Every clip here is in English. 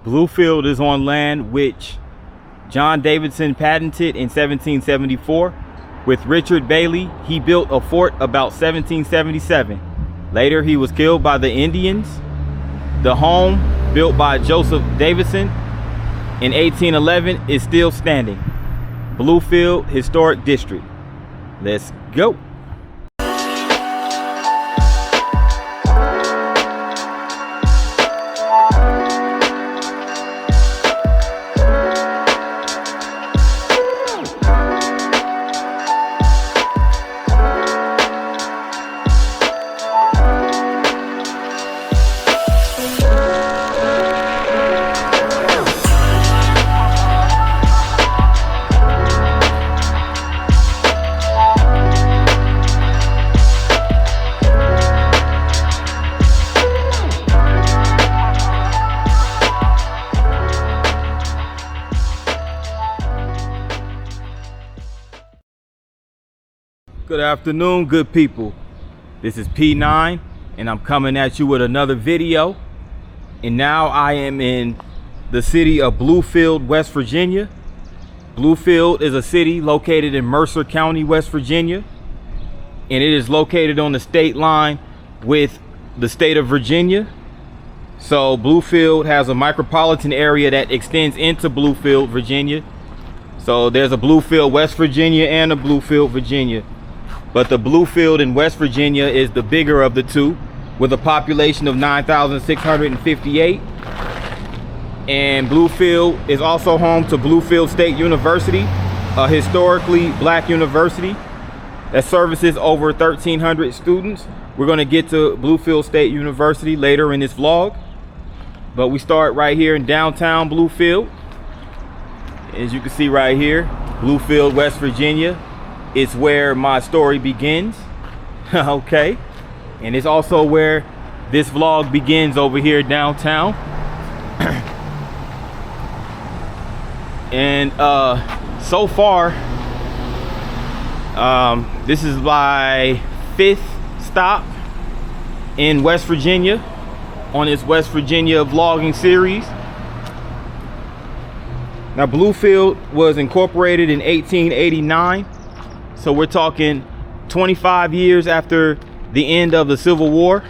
Bluefield is on land which John Davidson patented in 1774. With Richard Bailey, he built a fort about 1777. Later, he was killed by the Indians. The home, built by Joseph Davidson in 1811, is still standing. Bluefield Historic District. Let's go. Good afternoon, good people. This is P9 and I'm coming at you with another video. And now I am in the city of Bluefield, West Virginia. Bluefield is a city located in Mercer County, West Virginia, and it is located on the state line with the state of Virginia. So Bluefield has a micropolitan area that extends into Bluefield, Virginia. So there's a Bluefield, West Virginia and a Bluefield, Virginia. But the Bluefield in West Virginia is the bigger of the two, with a population of 9,658. And Bluefield is also home to Bluefield State University, a historically black university that services over 1,300 students. We're going to get to Bluefield State University later in this vlog, but we start right here in downtown Bluefield. As you can see right here, Bluefield, West Virginia. It's where my story begins. Okay, and it's also where this vlog begins, over here downtown. And so far, this is my 5th stop in West Virginia on this West Virginia vlogging series. Now Bluefield was incorporated in 1889. So we're talking 25 years after the end of the Civil War,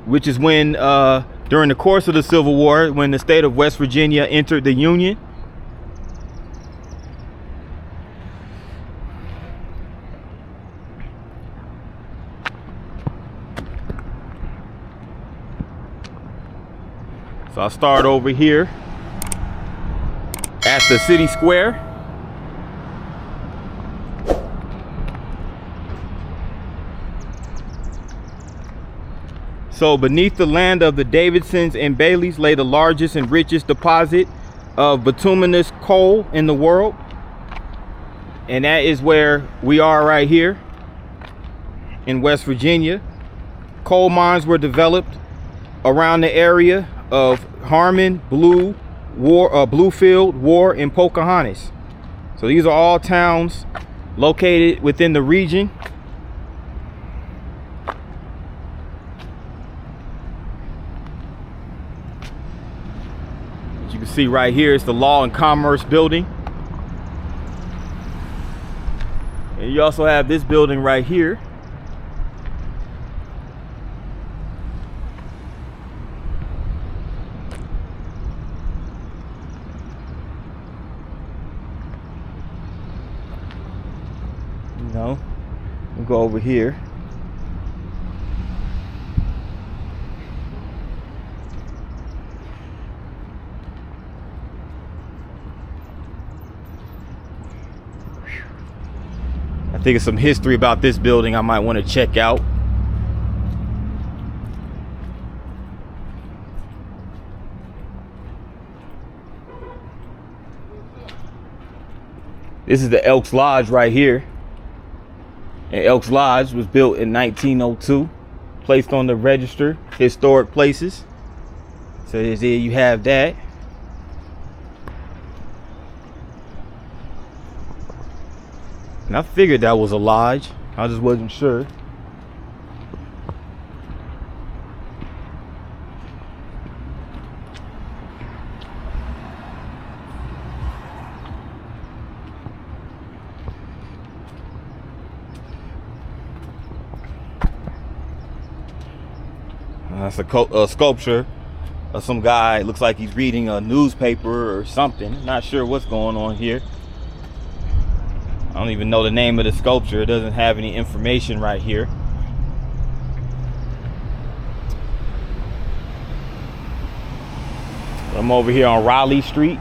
which is when, during the course of the Civil War, when the state of West Virginia entered the Union. So I'll start over here at the city square. So beneath the land of the Davidsons and Baileys lay the largest and richest deposit of bituminous coal in the world. And that is where we are right here in West Virginia. Coal mines were developed around the area of Harmon, Bluefield, War, and Pocahontas. So these are all towns located within the region. You can see right here, it's the Law and Commerce building. And you also have this building right here. You know, we'll go over here. I think it's some history about this building I might want to check out. This is the Elks Lodge right here. And Elks Lodge was built in 1902, placed on the register historic places. So there you have that. And I figured that was a lodge. I just wasn't sure. That's a sculpture of some guy. Looks like he's reading a newspaper or something. Not sure what's going on here. I don't even know the name of the sculpture. It doesn't have any information right here. I'm over here on Raleigh Street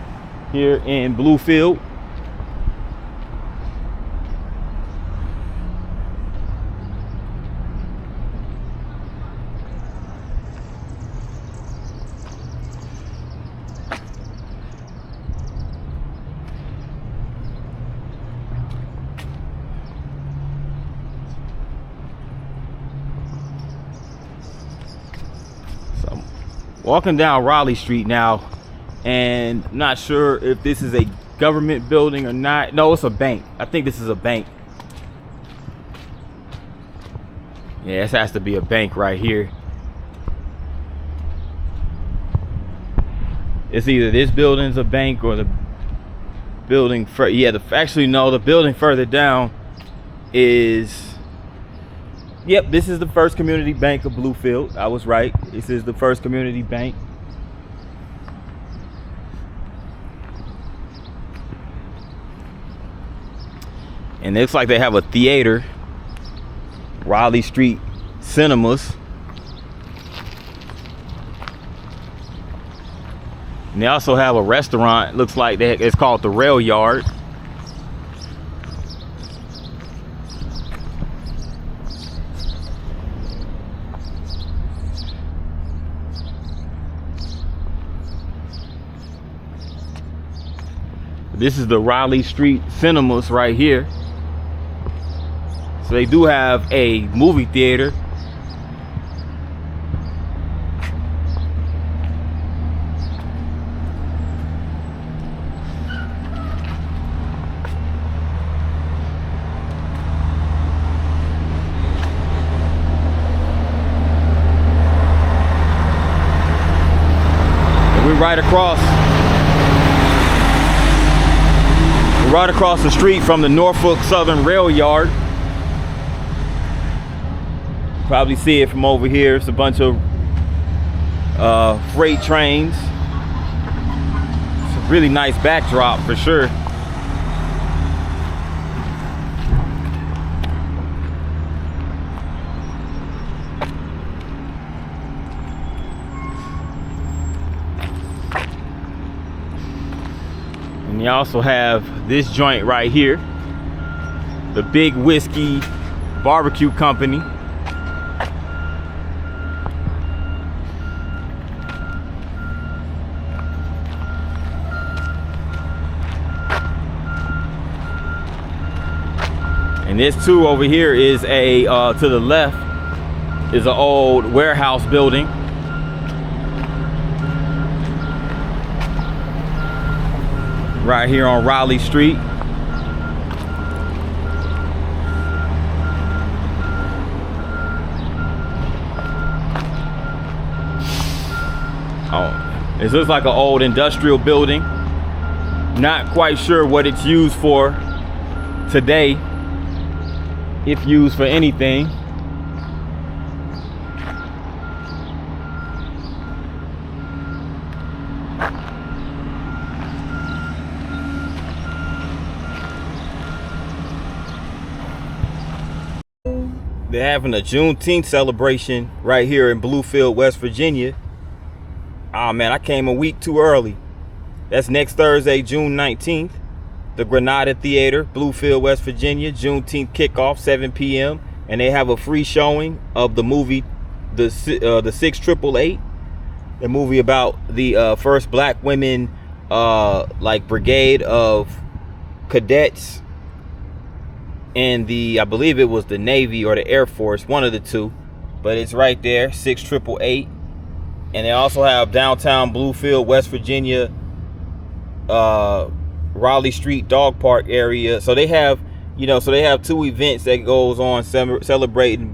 here in Bluefield. Walking down Raleigh Street now, and I'm not sure if this is a government building or not. No, it's a bank. I think this is a bank. Yeah, this has to be a bank right here. It's either this building's a bank or the building actually no, the building further down is. Yep, this is the First Community Bank of Bluefield. I was right. This is the First Community Bank. And it looks like they have a theater, Raleigh Street Cinemas. And they also have a restaurant. Looks like it's called the Rail Yard. This is the Raleigh Street Cinemas right here. So they do have a movie theater. And we're right across the street from the Norfolk Southern Rail Yard. Probably see it from over here. It's a bunch of freight trains. It's a really nice backdrop for sure. And you also have this joint right here, the Big Whiskey Barbecue Company. And this too over here is a to the left is an old warehouse building. Right here on Raleigh Street. Oh, this looks like an old industrial building. Not quite sure what it's used for today, if used for anything. They're having a Juneteenth celebration right here in Bluefield, West Virginia. Oh man, I came a week too early. That's next Thursday, June 19th. The Granada Theater, Bluefield, West Virginia. Juneteenth kickoff, 7 p.m. And they have a free showing of the movie, the 6888. The movie about the first black women, like brigade of cadets in the, I believe it was the Navy or the Air Force, one of the two, but it's right there, 6888. And they also have downtown Bluefield, West Virginia, Raleigh Street Dog Park area. So they have, you know, so they have two events that goes on celebrating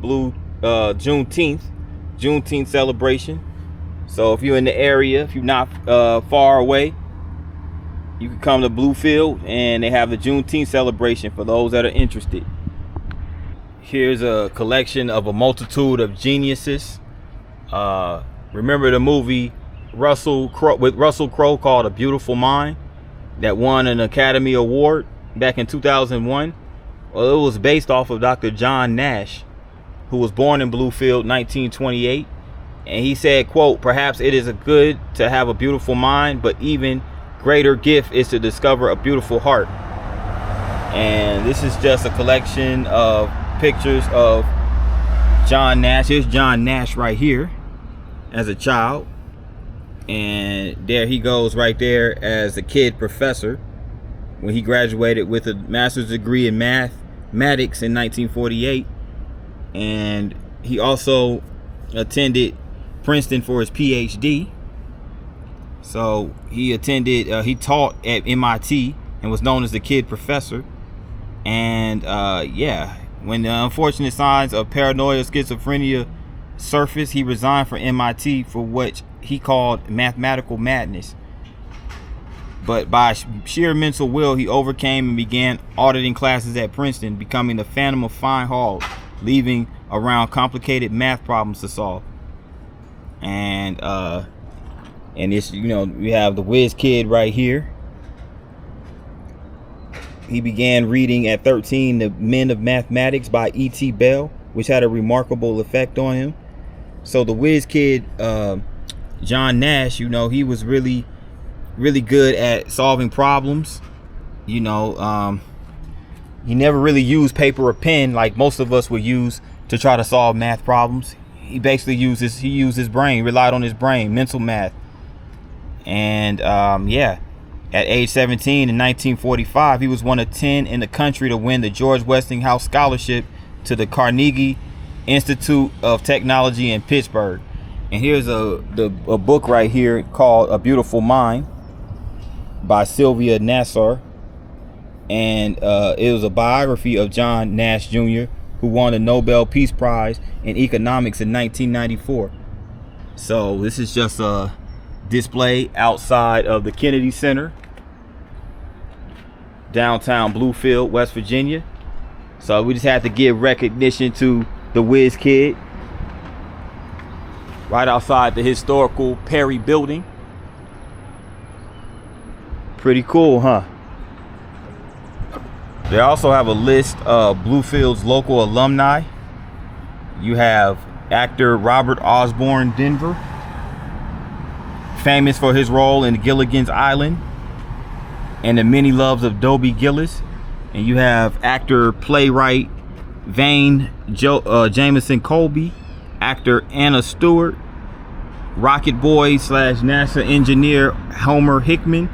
Juneteenth celebration. So if you're in the area, if you're not far away, you can come to Bluefield and they have the Juneteenth celebration for those that are interested. Here's a collection of a multitude of geniuses Remember the movie with Russell Crowe called A Beautiful Mind that won an Academy Award back in 2001? Well, it was based off of Dr. John Nash, who was born in Bluefield 1928. And he said, quote, "Perhaps it is a good to have a beautiful mind, but even greater gift is to discover a beautiful heart." And this is just a collection of pictures of John Nash. Here's John Nash right here as a child. And there he goes right there as a kid professor when he graduated with a master's degree in mathematics in 1948. And he also attended Princeton for his PhD. So he taught at MIT and was known as the kid professor. And yeah, when the unfortunate signs of paranoia schizophrenia surfaced, he resigned from MIT for what he called mathematical madness. But by sheer mental will, he overcame and began auditing classes at Princeton, becoming the phantom of fine halls, leaving around complicated math problems to solve. And it's, you know, we have the whiz kid right here. He began reading at 13 The Men of Mathematics by E.T. Bell, which had a remarkable effect on him. So the whiz kid, John Nash, you know, he was really good at solving problems. You know, he never really used paper or pen like most of us would use to try to solve math problems. He basically used his brain, relied on his brain, mental math. And yeah, at age 17 in 1945, he was one of 10 in the country to win the George Westinghouse Scholarship to the Carnegie Institute of Technology in Pittsburgh. And here's a book right here called A Beautiful Mind by Sylvia Nassar. And it was a biography of John Nash Jr., who won the Nobel Peace Prize in economics in 1994. So this is just a display outside of the Kennedy Center, downtown Bluefield, West Virginia. So we just had to give recognition to the whiz kid right outside the historical Perry building. Pretty cool, huh? They also have a list of Bluefield's local alumni. You have actor Robert Osborne Denver, famous for his role in Gilligan's Island and The Many Loves of Dobie Gillis. And you have actor playwright Vane Jameson Colby, actor Anna Stewart, Rocket Boy / NASA engineer Homer Hickman,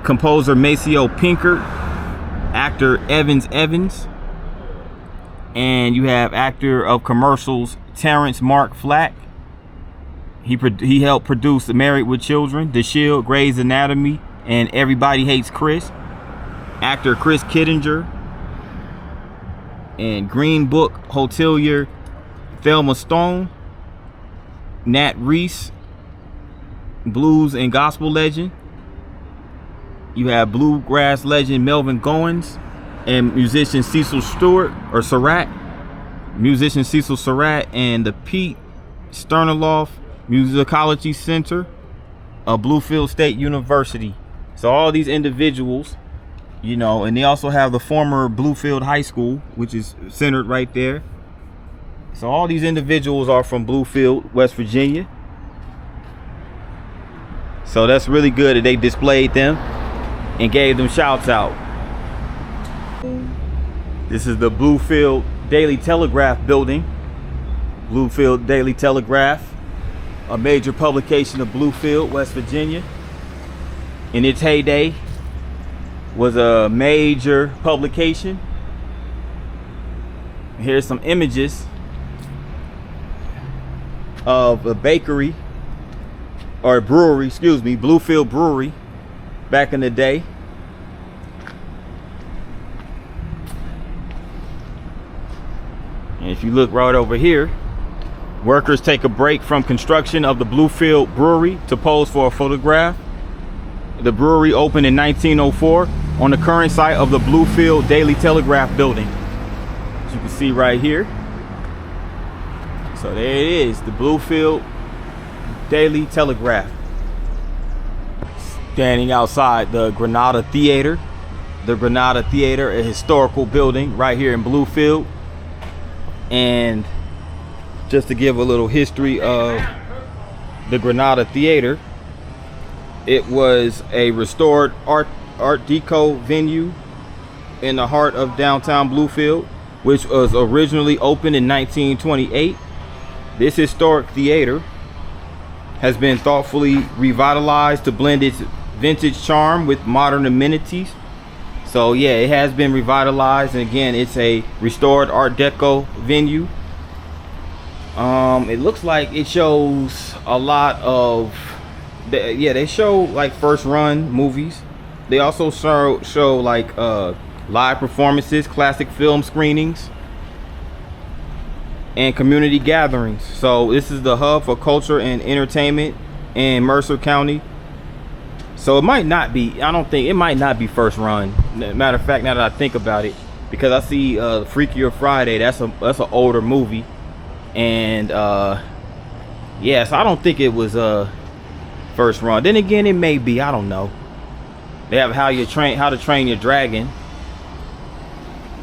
composer Maceo Pinkert, actor Evans, and you have actor of commercials Terrence Mark Flack. He helped produce Married with Children, The Shield, Grey's Anatomy, and Everybody Hates Chris. Actor Chris Kittinger, and Green Book hotelier Thelma Stone, Nat Reese, blues and gospel legend. You have bluegrass legend Melvin Goins and musician Cecil Surratt, and the Pete Sternoloff Musicology Center of Bluefield State University. So all these individuals, you know, and they also have the former Bluefield High School, which is centered right there. So all these individuals are from Bluefield, West Virginia. So that's really good that they displayed them and gave them shouts out. This is the Bluefield Daily Telegraph building. Bluefield Daily Telegraph, a major publication of Bluefield, West Virginia. In its heyday, was a major publication. Here's some images of a bakery, or brewery, excuse me, Bluefield Brewery back in the day. And if you look right over here, workers take a break from construction of the Bluefield Brewery to pose for a photograph. The brewery opened in 1904 on the current site of the Bluefield Daily Telegraph building, as you can see right here. So there it is, the Bluefield Daily Telegraph. Standing outside the Granada Theater. The Granada Theater, a historical building right here in Bluefield. And just to give a little history of the Granada Theater, it was a restored Art Deco venue in the heart of downtown Bluefield, which was originally opened in 1928. This historic theater has been thoughtfully revitalized to blend its vintage charm with modern amenities. So yeah, it has been revitalized, and again, it's a restored Art Deco venue. It looks like it shows a lot of, they show like first run movies. They also show like live performances, classic film screenings, and community gatherings. So this is the hub for culture and entertainment in Mercer County. So it might not be, I don't think, it might not be first run. Matter of fact, now that I think about it, because I see Freakier Friday, that's an older movie. And yeah, so I don't think it was first run. Then again, it may be, I don't know. They have How to Train Your Dragon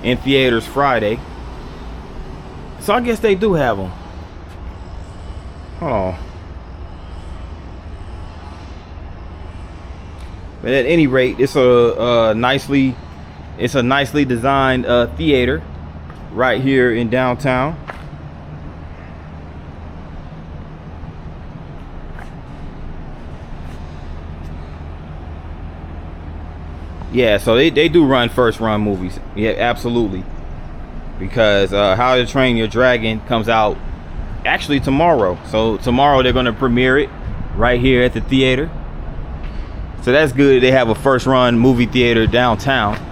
in theaters Friday. So I guess they do have them. Hold on. But at any rate, it's a nicely designed theater right here in downtown. Yeah, so they do run first run movies. Yeah, absolutely. Because How to Train Your Dragon comes out actually tomorrow. So tomorrow they're going to premiere it right here at the theater. So that's good. They have a first run movie theater downtown.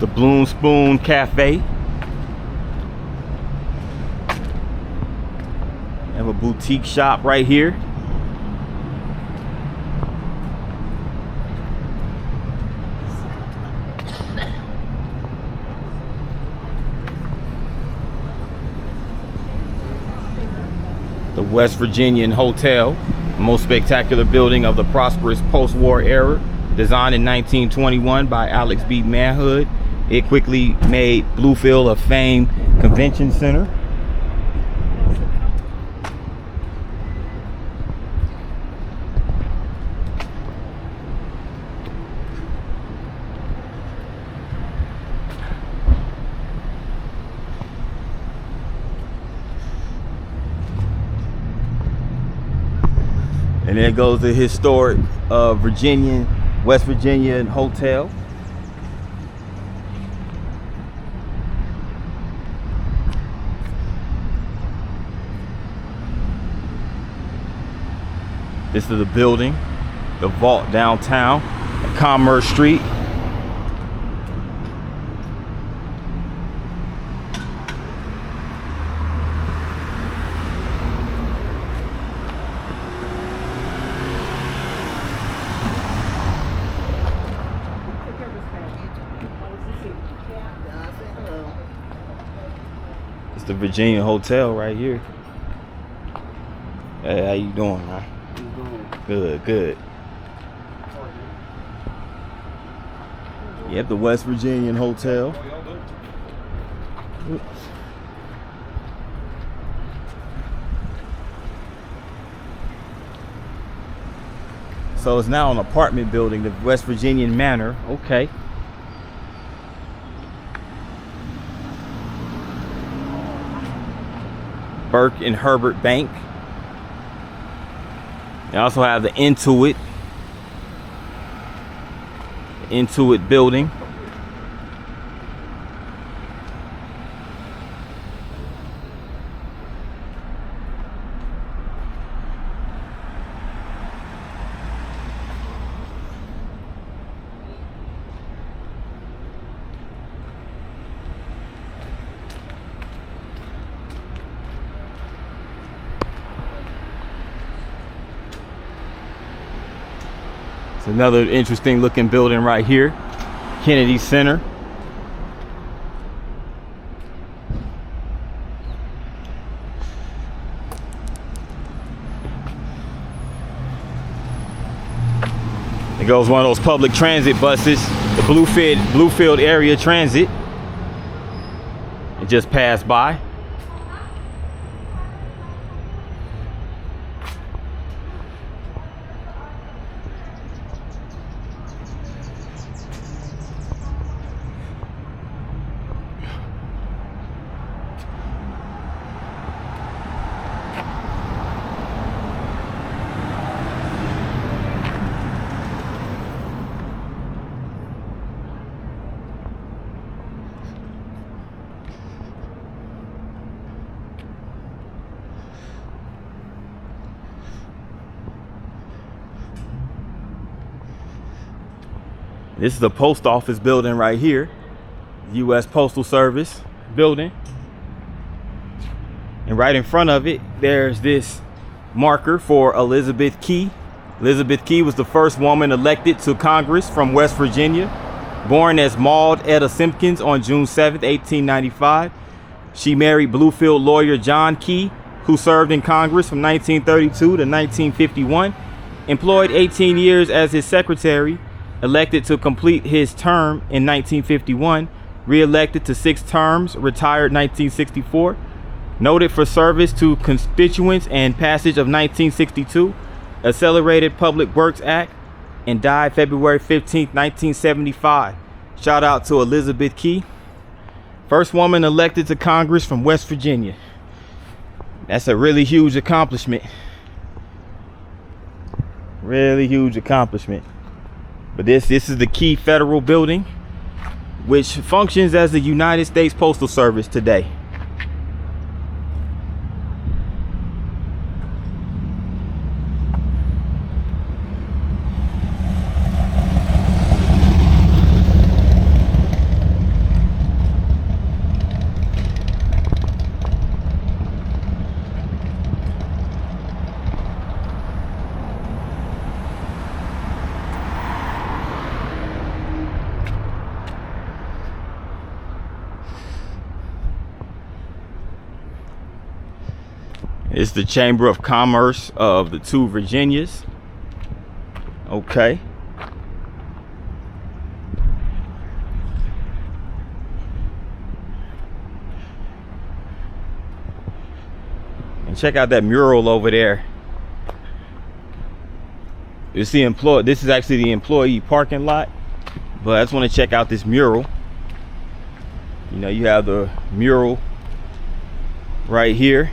The Bloom Spoon Cafe. Have a boutique shop right here. The West Virginian Hotel, the most spectacular building of the prosperous post-war era, designed in 1921 by Alex B. Manhood. It quickly made Bluefield a famed convention center. And there goes the historic West Virginian Hotel. This is the building, the vault downtown, Commerce Street. It's the Virginia Hotel right here. Hey, how you doing, man? Good, good. Yep, the West Virginian Hotel. Oops. So it's now an apartment building, the West Virginian Manor. Okay. Burke and Herbert Bank. They also have the Intuit building. It's another interesting looking building right here, Kennedy Center. It goes one of those public transit buses, the Bluefield area transit. It just passed by. This is the post office building right here, U.S. Postal Service building. And right in front of it, there's this marker for Elizabeth Key. Elizabeth Key was the first woman elected to Congress from West Virginia. Born as Maud Etta Simpkins on June 7, 1895. She married Bluefield lawyer John Key, who served in Congress from 1932 to 1951, employed 18 years as his secretary, elected to complete his term in 1951, re-elected to 6 terms, retired 1964, noted for service to constituents and passage of 1962, Accelerated Public Works Act, and died February 15, 1975. Shout out to Elizabeth Key, first woman elected to Congress from West Virginia. That's a really huge accomplishment. Really huge accomplishment. But this is the Key Federal Building, which functions as the United States Postal Service today. It's the Chamber of Commerce of the 2 Virginias. Okay. And check out that mural over there. It's the this is actually the employee parking lot, but I just want to check out this mural. You know, you have the mural right here.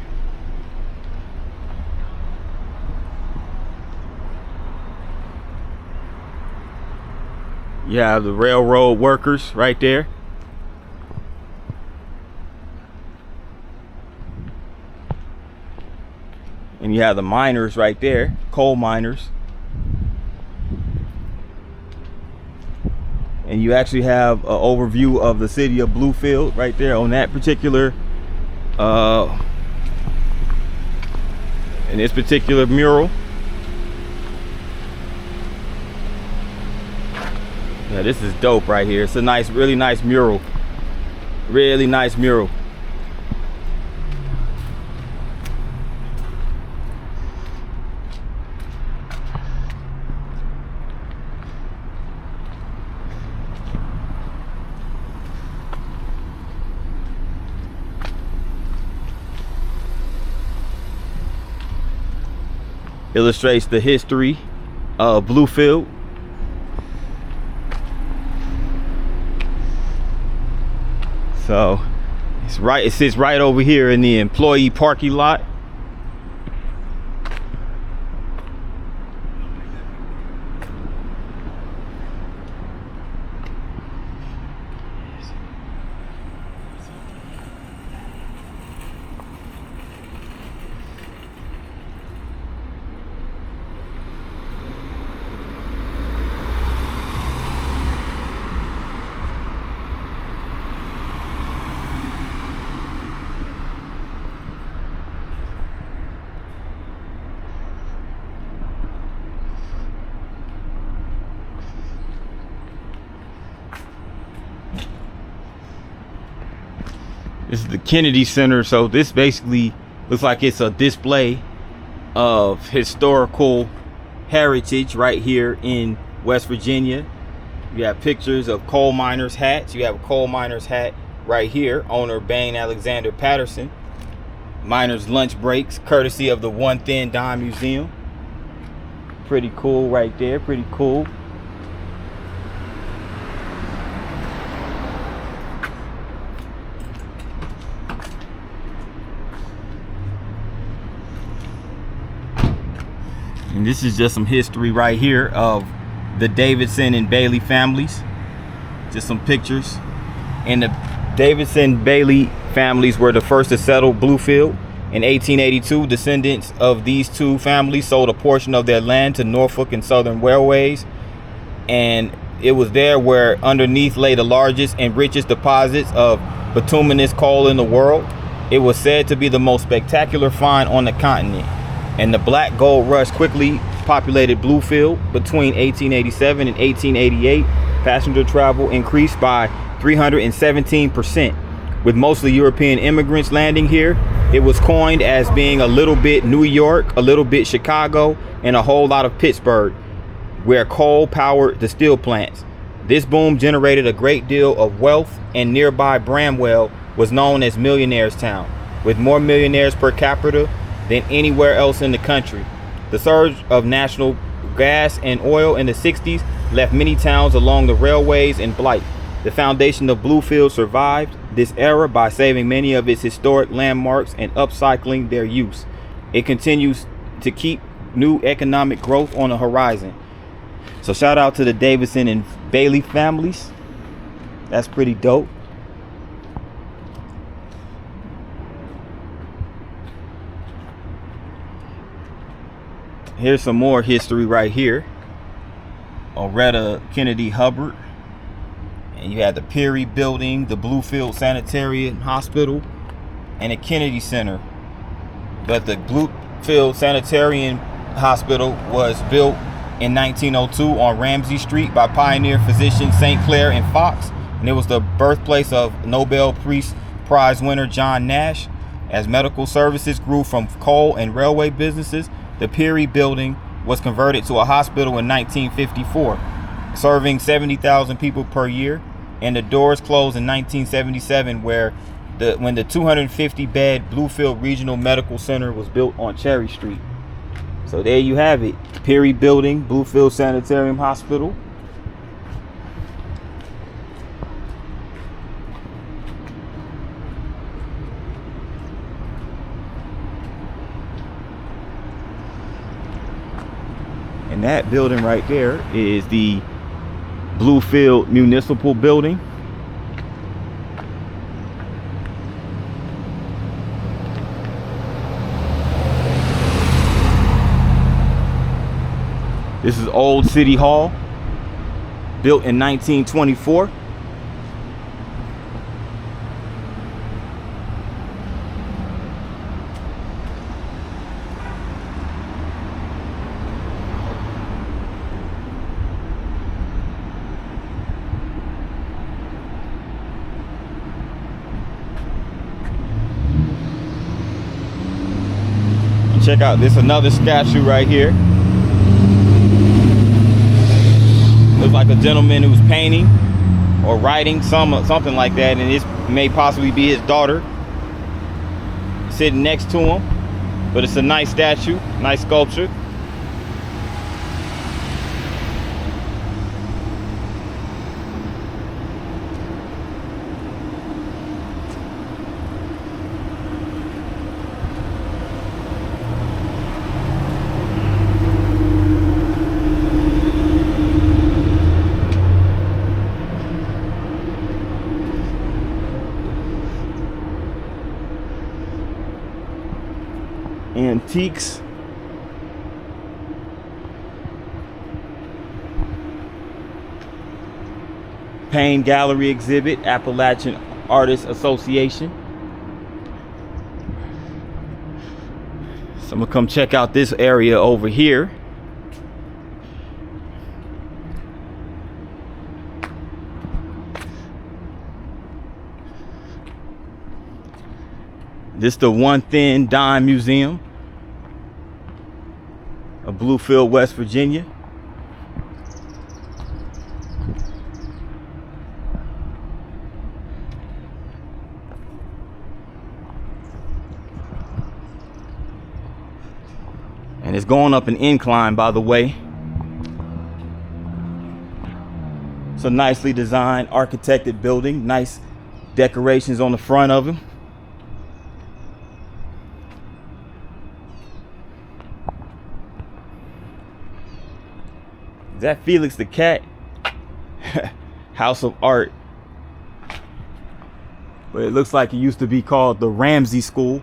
You have the railroad workers right there. And you have the miners right there, coal miners. And you actually have an overview of the city of Bluefield right there on that particular in this particular mural. Yeah, this is dope right here. It's a nice, really nice mural. Really nice mural. Illustrates the history of Bluefield. So it sits right over here in the employee parking lot. This is the Kennedy Center. So this basically looks like it's a display of historical heritage right here in West Virginia. You have pictures of coal miners' hats. You have a coal miner's hat right here, owner Bain Alexander Patterson. Miners' lunch breaks, courtesy of the One Thin Dime Museum. Pretty cool right there, pretty cool. And this is just some history right here of the Davidson and Bailey families. Just some pictures. And the Davidson Bailey families were the first to settle Bluefield. In 1882, descendants of these two families sold a portion of their land to Norfolk and Southern Railways. And it was there where underneath lay the largest and richest deposits of bituminous coal in the world. It was said to be the most spectacular find on the continent. And the black gold rush quickly populated Bluefield. Between 1887 and 1888, passenger travel increased by 317%. With mostly European immigrants landing here, it was coined as being a little bit New York, a little bit Chicago, and a whole lot of Pittsburgh, where coal powered the steel plants. This boom generated a great deal of wealth, and nearby Bramwell was known as Millionaires Town, with more millionaires per capita than anywhere else in the country. The surge of national gas and oil in the 60s left many towns along the railways in blight. The foundation of Bluefield survived this era by saving many of its historic landmarks and upcycling their use. It continues to keep new economic growth on the horizon. So shout out to the Davidson and Bailey families. That's pretty dope. Here's some more history right here. Oretta Kennedy Hubbard. And you have the Peary Building, the Bluefield Sanitarium Hospital, and the Kennedy Center. But the Bluefield Sanitarium Hospital was built in 1902 on Ramsey Street by pioneer physicians St. Clair and Fox. And it was the birthplace of Nobel Prize winner John Nash. As medical services grew from coal and railway businesses, the Peary Building was converted to a hospital in 1954, serving 70,000 people per year. And the doors closed in 1977, when the 250-bed Bluefield Regional Medical Center was built on Cherry Street. So there you have it. Peary Building, Bluefield Sanitarium Hospital. And that building right there is the Bluefield Municipal Building. This is Old City Hall, built in 1924. Check out this, another statue right here. Looks like a gentleman who's painting or writing something like that, and this may possibly be his daughter sitting next to him. But it's a nice statue, nice sculpture. Antiques. Payne Gallery exhibit, Appalachian Artists Association. So I'm gonna come check out this area over here. This is the One Thin Dime Museum of Bluefield, West Virginia. And it's going up an incline, by the way. It's a nicely designed, architected building. Nice decorations on the front of it. Is that Felix the Cat? House of Art. But it looks like it used to be called the Ramsey School.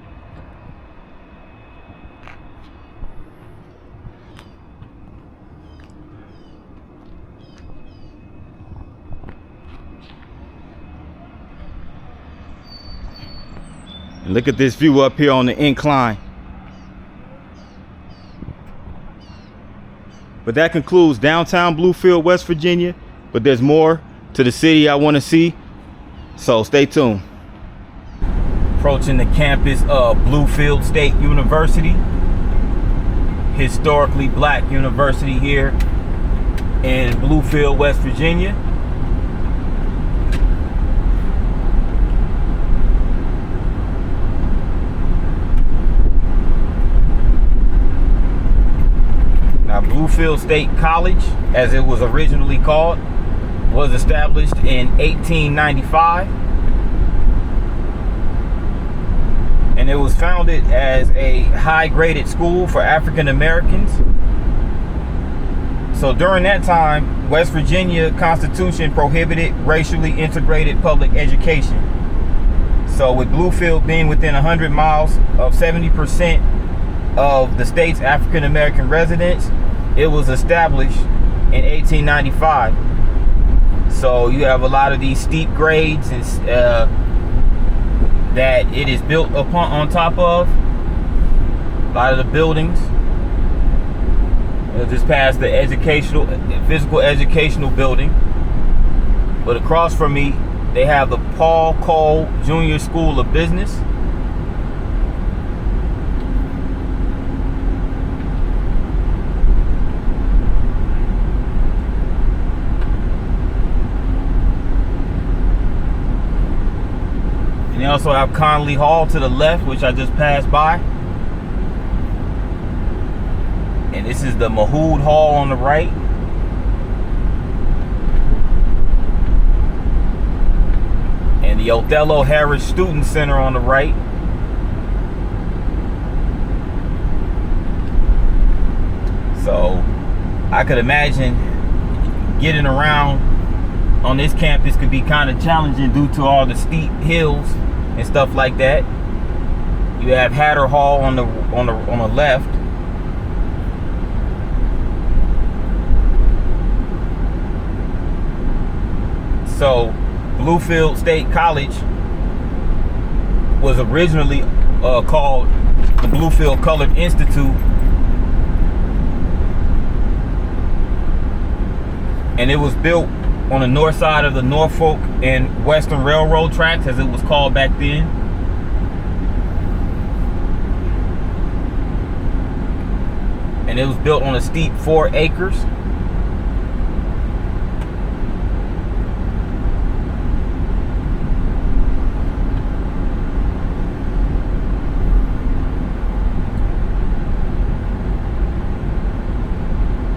And look at this view up here on the incline. But that concludes downtown Bluefield, West Virginia. But there's more to the city I want to see, so stay tuned. Approaching the campus of Bluefield State University, historically black university here in Bluefield, West Virginia. Now, Bluefield State College, as it was originally called, was established in 1895. And it was founded as a high-graded school for African Americans. So during that time, West Virginia Constitution prohibited racially integrated public education. So with Bluefield being within 100 miles of 70% of the state's African American residents, it was established in 1895. So you have a lot of these steep grades and that it is built upon on top of. A lot of the buildings. Just past the physical educational building. But across from me, they have the Paul Cole Jr. School of Business. And they also have Conley Hall to the left, which I just passed by. And this is the Mahood Hall on the right. And the Othello Harris Student Center on the right. So I could imagine getting around on this campus could be kind of challenging due to all the steep hills and stuff like that. You have Hatter Hall on the left. So Bluefield State College was originally called the Bluefield Colored Institute, and it was built on the north side of the Norfolk and Western Railroad tracks, as it was called back then. And it was built on a steep 4 acres.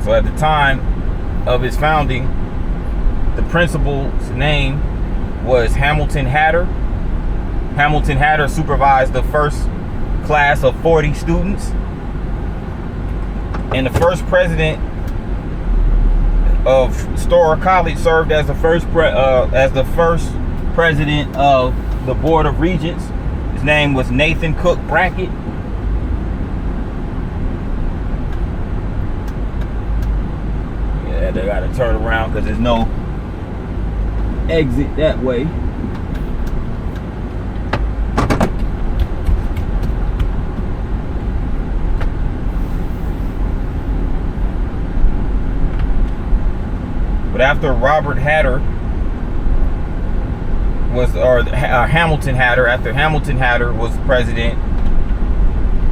So at the time of its founding, the principal's name was Hamilton Hatter. Hamilton Hatter supervised the first class of 40 students. And the first president of Storer College served as the first president of the Board of Regents. His name was Nathan Cook Brackett. Yeah, they gotta turn around because there's no exit that way. But after Robert Hatter Hamilton Hatter. After Hamilton Hatter was president,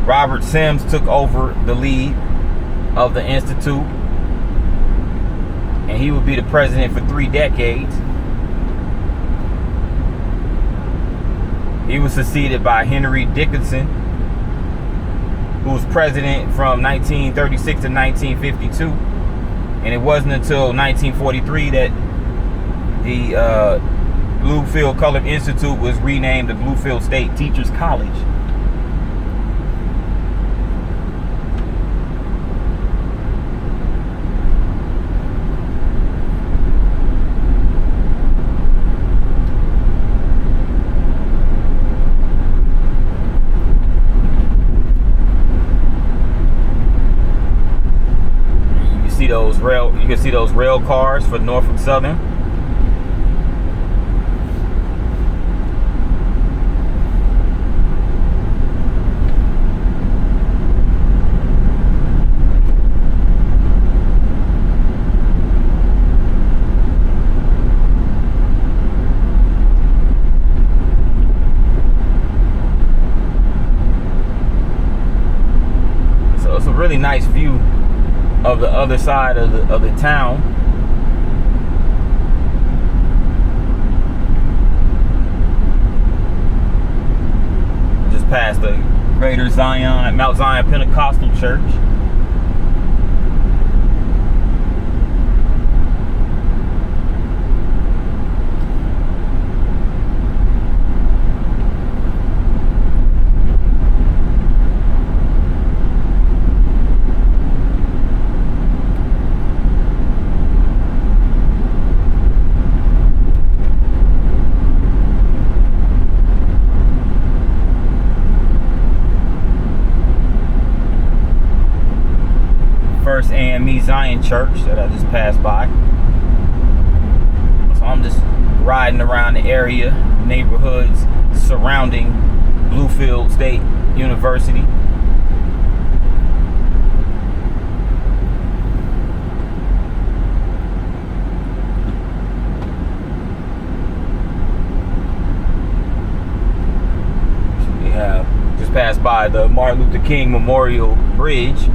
Robert Sims took over the lead of the Institute, and he would be the president for 3 decades. He was succeeded by Henry Dickinson, who was president from 1936 to 1952. And it wasn't until 1943 that the Bluefield Colored Institute was renamed the Bluefield State Teachers College. You can see those rail cars for Norfolk Southern. So it's a really nice view of the other side of the town. Just past the Mount Zion Pentecostal Church. First AME Zion Church that I just passed by. So I'm just riding around the area, neighborhoods surrounding Bluefield State University. We have just passed by the Martin Luther King Memorial Bridge.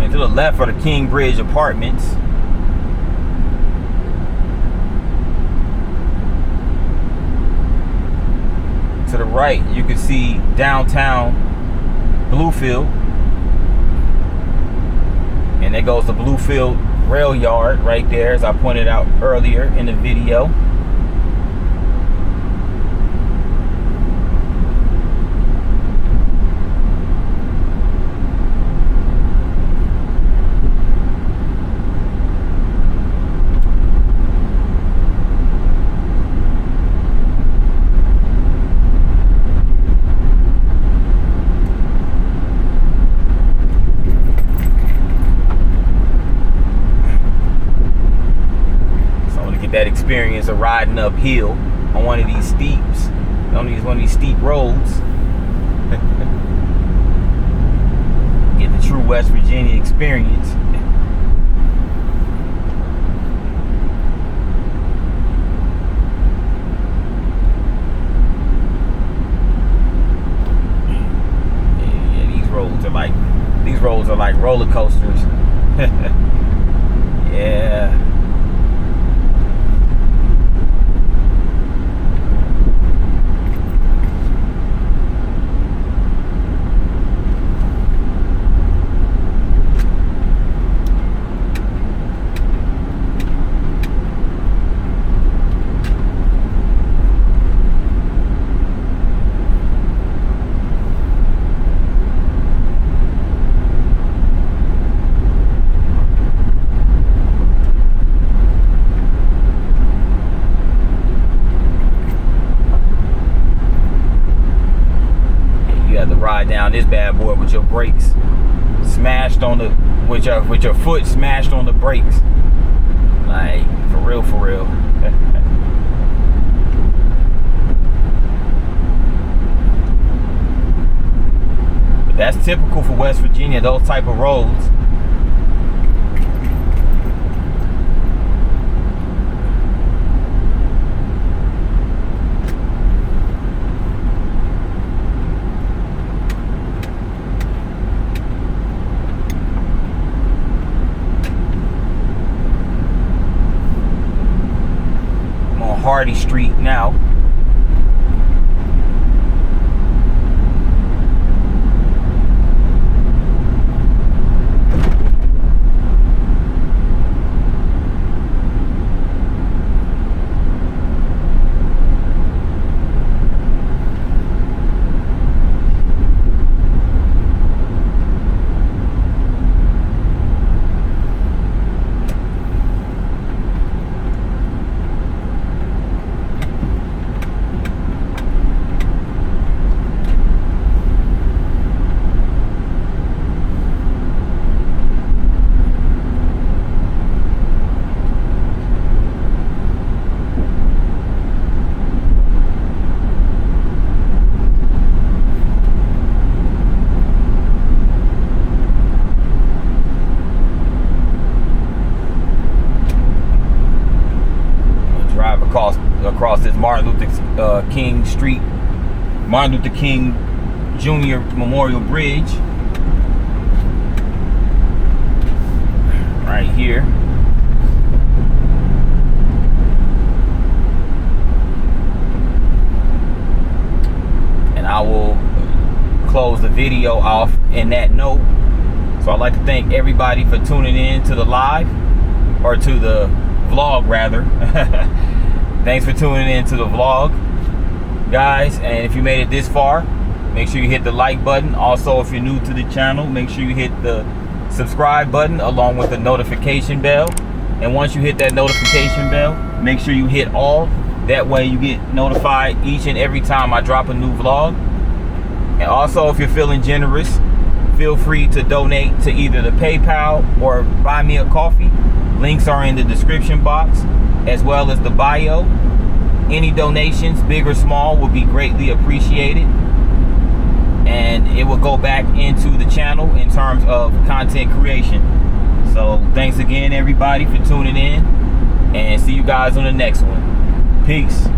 To the left are the King Bridge Apartments. To the right, you can see downtown Bluefield. And there goes the Bluefield Rail Yard right there, as I pointed out earlier in the video. That experience of riding uphill on one of these steep roads. Get the true West Virginia experience. Yeah, these roads are like roller coasters. Yeah. Ride down this bad boy with your brakes smashed on the with your foot smashed on the brakes, like for real. But that's typical for West Virginia, those type of roads. now. Across this Martin Luther King Street, Martin Luther King Jr. Memorial Bridge, right here. And I will close the video off in that note. So I'd like to thank everybody for tuning in to the live, or to the vlog rather. Thanks for tuning in to the vlog, guys. And if you made it this far, make sure you hit the like button. Also, if you're new to the channel, make sure you hit the subscribe button along with the notification bell. And once you hit that notification bell, make sure you hit all. That way you get notified each and every time I drop a new vlog. And also, if you're feeling generous, feel free to donate to either the PayPal or buy me a coffee. Links are in the description box, as well as the bio. Any donations, big or small, will be greatly appreciated, and it will go back into the channel in terms of content creation. So thanks again, everybody, for tuning in, and see you guys on the next one. Peace.